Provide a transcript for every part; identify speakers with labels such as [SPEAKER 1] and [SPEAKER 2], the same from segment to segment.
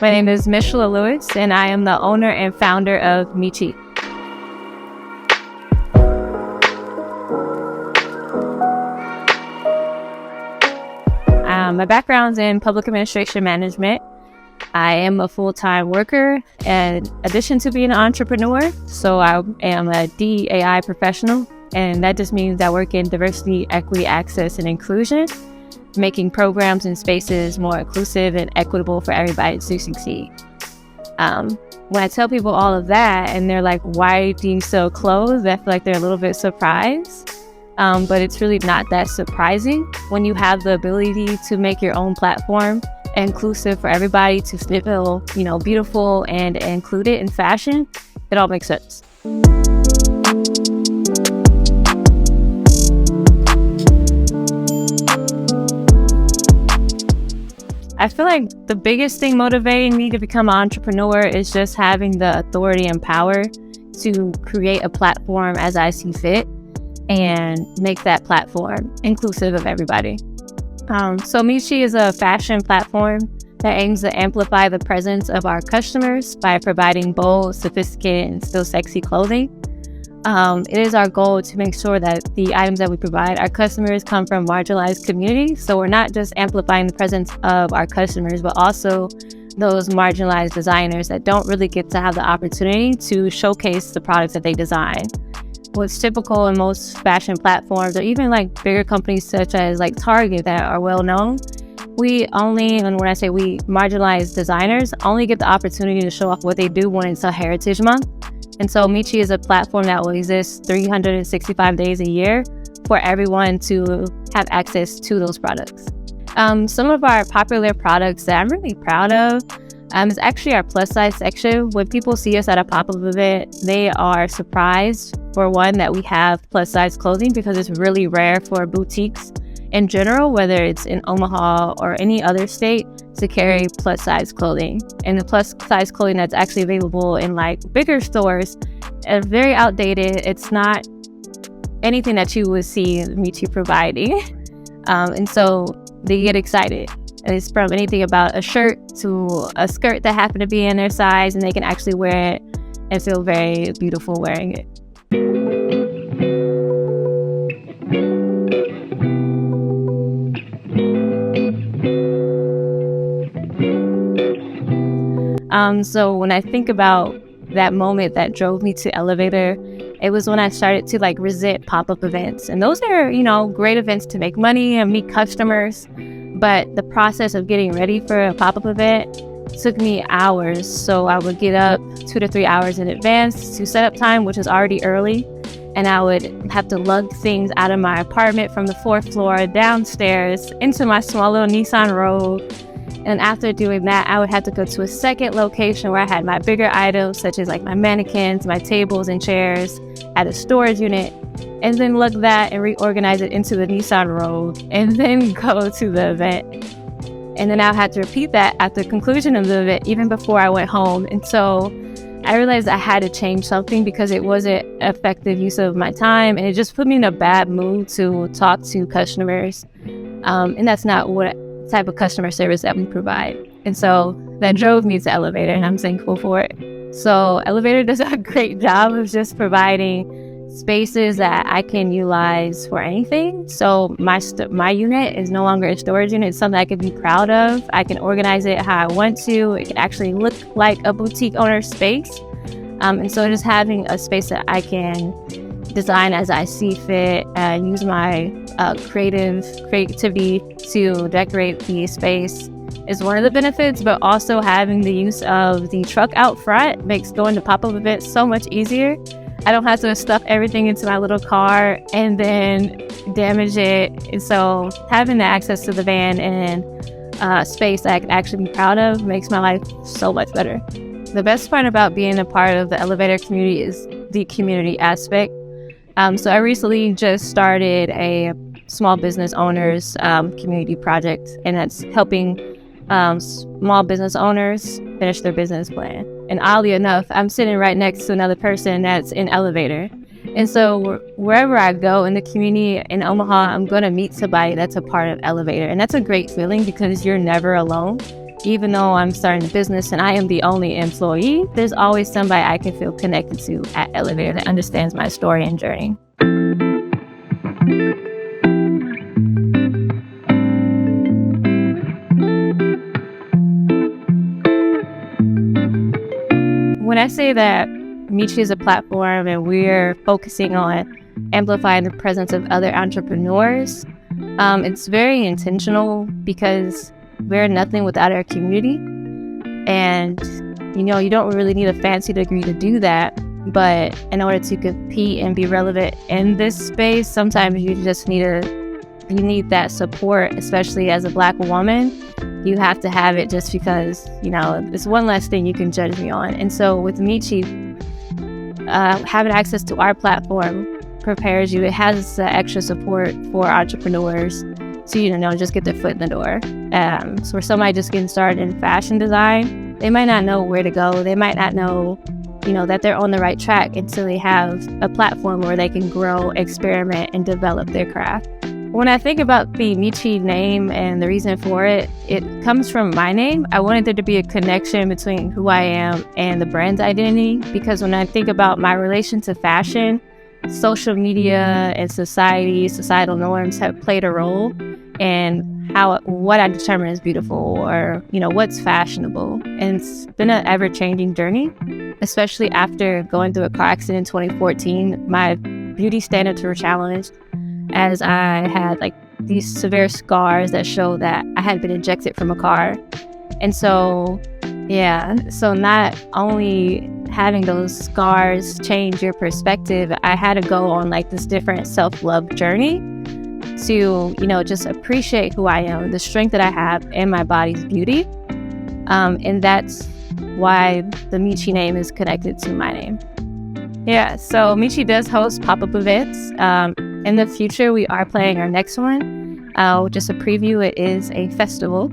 [SPEAKER 1] My name is Mishala Lewis, and I am the owner and founder of MECHEE. My background's in public administration management. I am a full-time worker in addition to being an entrepreneur. So I am a DEI professional, and that just means I work in diversity, equity, access, and inclusion, making programs and spaces more inclusive and equitable for everybody to succeed. When I tell people all of that and they're like, why do you sell clothes? I feel like they're a little bit surprised. But it's really not that surprising when you have the ability to make your own platform inclusive for everybody to feel, beautiful and included in fashion. It all makes sense. I feel like the biggest thing motivating me to become an entrepreneur is just having the authority and power to create a platform as I see fit and make that platform inclusive of everybody. So MECHEE is a fashion platform that aims to amplify the presence of our customers by providing bold, sophisticated, and still sexy clothing. It is our goal to make sure that the items that we provide our customers come from marginalized communities. So we're not just amplifying the presence of our customers, but also those marginalized designers that don't really get to have the opportunity to showcase the products that they design. What's typical in most fashion platforms, or even like bigger companies such as like Target that are well known, and when I say we, marginalized designers only get the opportunity to show off what they do when it's a Heritage Month. And so MECHEE is a platform that will exist 365 days a year for everyone to have access to those products. Some of our popular products that I'm really proud of is actually our plus size section. When people see us at a pop-up event, they are surprised, for one, that we have plus size clothing, because it's really rare for boutiques in general, whether it's in Omaha or any other state, to carry plus size clothing. And the plus size clothing that's actually available in like bigger stores is very outdated. It's not anything that you would see MECHEE providing. And so they get excited. And it's from anything about a shirt to a skirt that happen to be in their size, and they can actually wear it and feel very beautiful wearing it. So when I think about that moment that drove me to Elevator, it was when I started to resent pop-up events. And those are, great events to make money and meet customers. But the process of getting ready for a pop-up event took me hours. So I would get up 2 to 3 hours in advance to set up time, which is already early. And I would have to lug things out of my apartment from the 4th floor downstairs into my small little Nissan Rogue. And after doing that, I would have to go to a second location where I had my bigger items, such as my mannequins, my tables and chairs, at a storage unit, and then lug that and reorganize it into the Nissan Rogue, and then go to the event. And then I had to repeat that at the conclusion of the event, even before I went home. And so I realized I had to change something because it wasn't effective use of my time, and it just put me in a bad mood to talk to customers. And that's not what type of customer service that we provide. And so that drove me to Elevator, and I'm thankful for it. So Elevator does a great job of just providing spaces that I can utilize for anything. So my unit is no longer a storage unit. It's something I can be proud of. I can organize it how I want to. It can actually look like a boutique owner space. And so just having a space that I can design as I see fit and use my creativity to decorate the space is one of the benefits, but also having the use of the truck out front makes going to pop-up events so much easier. I don't have to stuff everything into my little car and then damage it. And so having the access to the van and space that I can actually be proud of makes my life so much better. The best part about being a part of the Elevator community is the community aspect. So I recently just started a small business owners community project, and that's helping small business owners finish their business plan. And oddly enough, I'm sitting right next to another person that's in Elevator. And so wherever I go in the community in Omaha, I'm going to meet somebody that's a part of Elevator. And that's a great feeling because you're never alone. even though I'm starting a business and I am the only employee, there's always somebody I can feel connected to at Elevator that understands my story and journey. When I say that MECHEE is a platform and we're focusing on amplifying the presence of other entrepreneurs, it's very intentional because we're nothing without our community. And, you don't really need a fancy degree to do that. But in order to compete and be relevant in this space, sometimes you just need that support, especially as a Black woman. You have to have it just because, it's one less thing you can judge me on. And so with MECHEE, having access to our platform prepares you. It has extra support for entrepreneurs to, just get their foot in the door. So for somebody just getting started in fashion design, they might not know where to go. They might not know, that they're on the right track until they have a platform where they can grow, experiment, and develop their craft. When I think about the MECHEE name and the reason for it, it comes from my name. I wanted there to be a connection between who I am and the brand's identity, because when I think about my relation to fashion, social media and societal norms have played a role in what I determine as beautiful or, what's fashionable. And it's been an ever-changing journey, especially after going through a car accident in 2014. My beauty standards were challenged as I had these severe scars that show that I had been ejected from a car. And so not only having those scars change your perspective, I had to go on this different self-love journey to, just appreciate who I am, the strength that I have in my body's beauty. And that's why the MECHEE name is connected to my name. Yeah, so MECHEE does host pop-up events. In the future, we are planning our next one. Just a preview, it is a festival.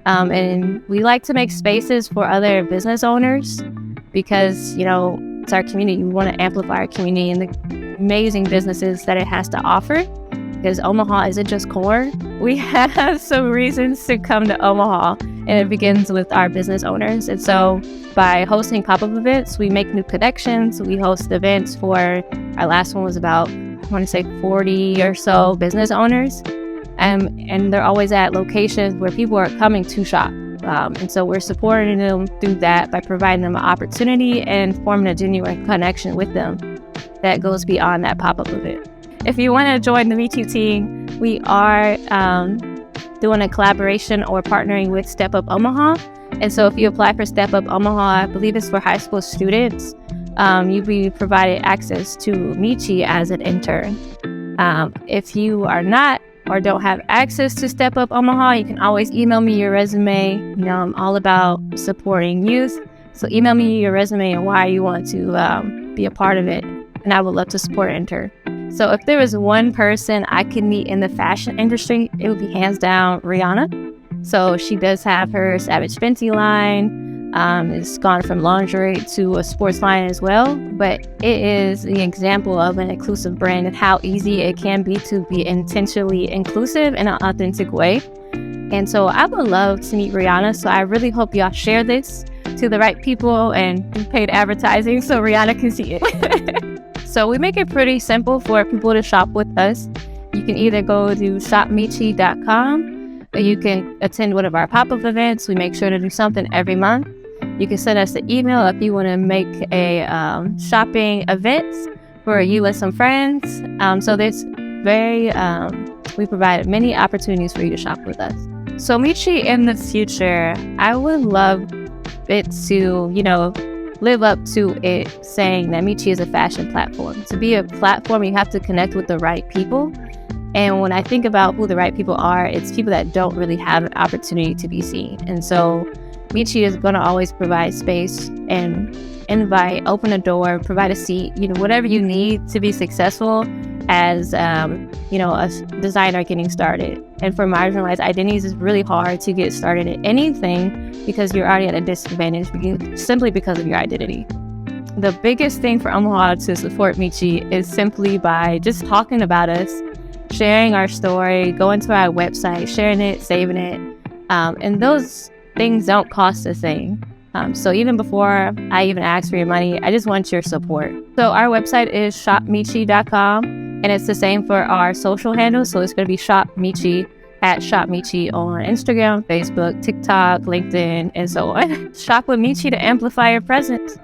[SPEAKER 1] And we like to make spaces for other business owners because, it's our community. We want to amplify our community and the amazing businesses that it has to offer, because Omaha isn't just corn. We have some reasons to come to Omaha, and it begins with our business owners. And so by hosting pop-up events, we make new connections. We host events for, our last one was about, 40 or so business owners. And they're always at locations where people are coming to shop. And so we're supporting them through that by providing them an opportunity and forming a genuine connection with them that goes beyond that pop-up event. If you want to join the MECHEE team, we are doing a collaboration or partnering with Step Up Omaha. And so if you apply for Step Up Omaha, I believe it's for high school students, you'll be provided access to MECHEE as an intern. If you are not or don't have access to Step Up Omaha, you can always email me your resume. I'm all about supporting youth. So email me your resume and why you want to be a part of it. And I would love to support an intern. So if there was one person I could meet in the fashion industry, it would be hands down Rihanna. So she does have her Savage Fenty line. It's gone from lingerie to a sports line as well, but it is the example of an inclusive brand and how easy it can be to be intentionally inclusive in an authentic way. And so I would love to meet Rihanna. So I really hope y'all share this to the right people and do paid advertising so Rihanna can see it. So we make it pretty simple for people to shop with us. You can either go to shopmechee.com, or you can attend one of our pop-up events. We make sure to do something every month. You can send us an email if you want to make a shopping event for you and some friends. So there's we provide many opportunities for you to shop with us. So MECHEE in the future, I would love it to, live up to it saying that MECHEE is a fashion platform. To be a platform, you have to connect with the right people. And when I think about who the right people are, it's people that don't really have an opportunity to be seen. And so MECHEE is going to always provide space and invite, open a door, provide a seat, whatever you need to be successful as, a designer getting started. And for marginalized identities, it's really hard to get started at anything because you're already at a disadvantage simply because of your identity. The biggest thing for Omaha to support MECHEE is simply by just talking about us, sharing our story, going to our website, sharing it, saving it. And those things don't cost a thing. So even before I even ask for your money, I just want your support. So our website is shopmechee.com, and it's the same for our social handles. So it's going to be shopmechee at shopmechee on Instagram, Facebook, TikTok, LinkedIn, and so on. Shop with Meechee to amplify your presence.